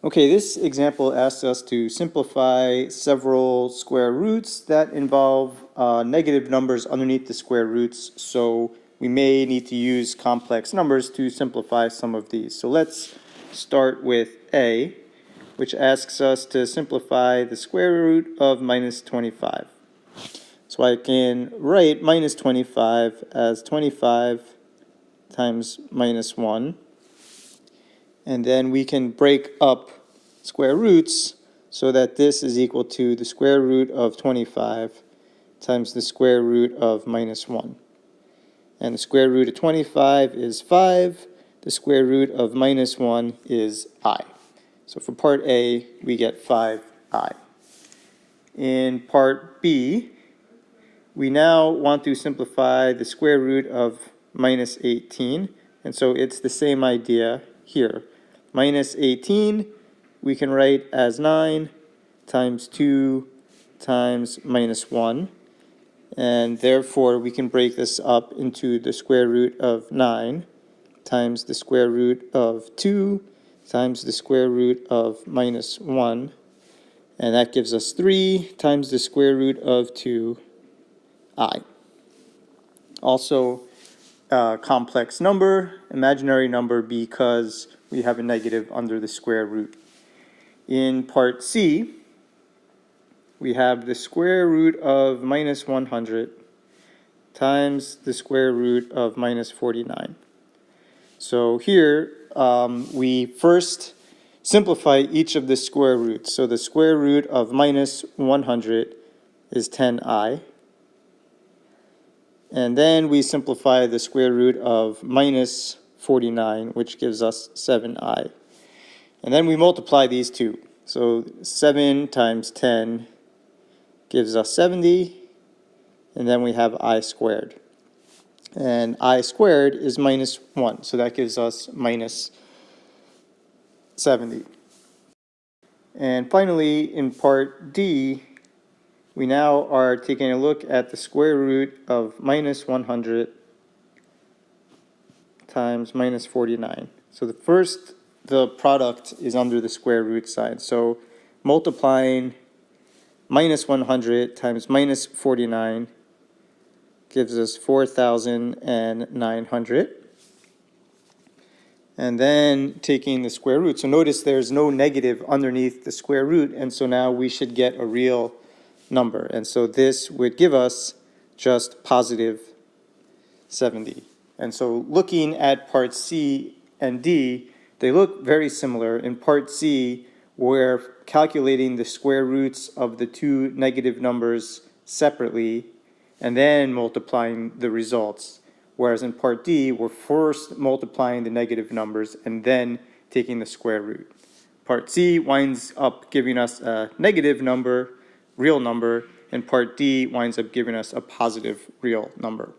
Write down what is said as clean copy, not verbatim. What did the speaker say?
Okay, this example asks us to simplify several square roots that involve negative numbers underneath the square roots. So we may need to use complex numbers to simplify some of these. So let's start with A, which asks us to simplify the square root of minus 25. So I can write minus 25 as 25 times minus 1. And then we can break up square roots so that this is equal to the square root of 25 times the square root of minus 1. And the square root of 25 is 5. The square root of minus 1 is I. So for part A, we get 5I. In part B, we now want to simplify the square root of minus 18. And so it's the same idea here. Minus 18, we can write as 9 times 2 times minus 1. And therefore, we can break this up into the square root of 9 times the square root of 2 times the square root of minus 1. And that gives us 3 times the square root of 2i. Also, complex number, imaginary number, because we have a negative under the square root. In part C, we have the square root of minus 100 times the square root of minus 49. So here, we first simplify each of the square roots. So the square root of minus 100 is 10i. And then we simplify the square root of minus 49, which gives us 7i. And then we multiply these two. So 7 times 10 gives us 70. And then we have I squared. And I squared is minus 1. So that gives us minus 70. And finally, in part D, we now are taking a look at the square root of minus 100 times minus 49. So the product is under the square root sign. So multiplying minus 100 times minus 49 gives us 4,900. And then taking the square root. So notice there's no negative underneath the square root, and so now we should get a real number. And so this would give us just positive 70. And so looking at part C and D, they look very similar. In part C, we're calculating the square roots of the two negative numbers separately and then multiplying the results. Whereas in part D, we're first multiplying the negative numbers and then taking the square root. Part C winds up giving us a negative number, real number, and part D winds up giving us a positive real number.